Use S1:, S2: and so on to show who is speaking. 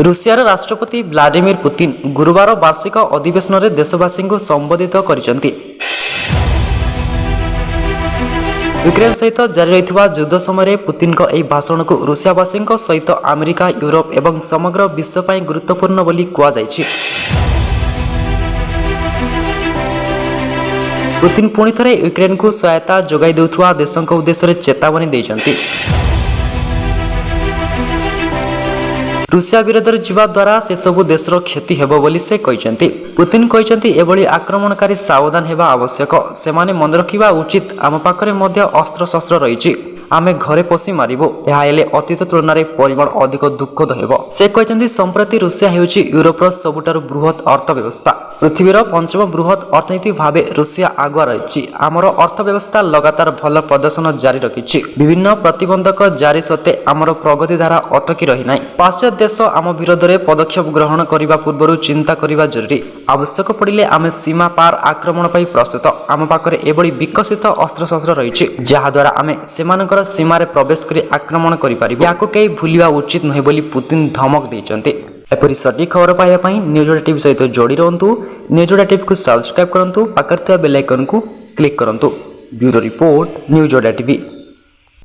S1: ରୁଷିଆର ରାଷ୍ଟ୍ରପତି Vladimir Putin ଗୁରୁବାର ବାର୍ଷିକ ଅଧିବେଶନରେ ଦେଶବାସୀଙ୍କୁ ସମ୍ବୋଧିତ କରିଛନ୍ତି। ୟୁକ୍ରେନ ସହିତ ଜାରି ରହିଥିବା ଯୁଦ୍ଧ ସମୟରେ ପୁତିନଙ୍କ ଏହି ଭାଷଣକୁ ରୁଷିଆବାସୀଙ୍କ ସହିତ ଆମେରିକା, ୟୁରୋପ ଏବଂ ସମଗ୍ର ବିଶ୍ୱ ପାଇଁ ଗୁରୁତ୍ୱପୂର୍ଣ୍ଣ ବୋଲି କୁହାଯାଇଛି। ପୁତିନ ପୁଣି ଥରେ ୟୁକ୍ରେନକୁ ସହାୟତା ଯୋଗାଇ ଦେଉଥିବା ଦେଶଙ୍କ ଉଦ୍ଦେଶ୍ୟରେ ଚେତାବନୀ ଦେଇଛନ୍ତି। ରୁଷିଆ ବିରୋଧରେ ଯିବା ଦ୍ୱାରା ସେସବୁ ଦେଶର କ୍ଷତି ହେବ ବୋଲି ସେ କହିଛନ୍ତି। ପୁତିନ କହିଛନ୍ତି, ଏଭଳି ଆକ୍ରମଣକାରୀ ସାବଧାନ ହେବା ଆବଶ୍ୟକ। ସେମାନେ ମନେ ରଖିବା ଉଚିତ, ଆମ ପାଖରେ ମଧ୍ୟ ଅସ୍ତ୍ରଶସ୍ତ୍ର ରହିଛି। ଆମେ ଘରେ ପଶି ମାରିବୁ। ଏହା ହେଲେ ଅତୀତ ତୁଳନାରେ ପରିମାଣ ଅଧିକ ଦୁଃଖଦ ହେବ। ସେ କହିଛନ୍ତି, ସମ୍ପ୍ରତି ରୁଷିଆ ହେଉଛି ୟୁରୋପର ସବୁଠାରୁ ବୃହତ ଅର୍ଥବ୍ୟବସ୍ଥା। ପୃଥିବୀର ପଞ୍ଚମ ବୃହତ ଅର୍ଥନୀତି ଭାବେ ରୁଷିଆ ଆଗୁଆ ରହିଛି। ଆମର ଅର୍ଥବ୍ୟବସ୍ଥା ଲଗାତାର ଭଲ ପ୍ରଦର୍ଶନ ଜାରି ରଖିଛି। ବିଭିନ୍ନ ପ୍ରତିବନ୍ଧକ ଜାରି ସତ୍ତ୍ୱେ ଆମର ପ୍ରଗତି ଧାରା ଅଟକି ରହିନାହିଁ। ପାଶ୍ଚାତ୍ୟ ଦେଶ ଆମ ବିରୋଧରେ ପଦକ୍ଷେପ ଗ୍ରହଣ କରିବା ପୂର୍ବରୁ ଚିନ୍ତା କରିବା ଜରୁରୀ। ଆବଶ୍ୟକ ପଡ଼ିଲେ ଆମେ ସୀମା ପାର ଆକ୍ରମଣ ପାଇଁ ପ୍ରସ୍ତୁତ। ଆମ ପାଖରେ ଏଭଳି ବିକଶିତ ଅସ୍ତ୍ରଶସ୍ତ୍ର ରହିଛି ଯାହାଦ୍ୱାରା ଆମେ ସେମାନଙ୍କର ସୀମାରେ ପ୍ରବେଶ କରି ଆକ୍ରମଣ କରିପାରିବୁ। ଏହାକୁ କେହି ଭୁଲିବା ଉଚିତ ନୁହେଁ ବୋଲି ପୁତିନ ଧମକ ଦେଇଛନ୍ତି। ଏପରି ସଠିକ୍ ଖବର ପାଇବା ପାଇଁ ନ୍ୟୁଜ୍ ଓଡ଼ିଆ ଟିଭି ସହିତ ଯୋଡ଼ି ରୁହନ୍ତୁ। ନ୍ୟୁଜ୍ ଓଡ଼ିଆ ଟିଭିକୁ ସବସ୍କ୍ରାଇବ୍ କରନ୍ତୁ। ପାଖରେ ଥିବା ବେଲ୍ ଆଇକନ୍କୁ କ୍ଲିକ୍ କରନ୍ତୁ। Bureau report, news Odia TV.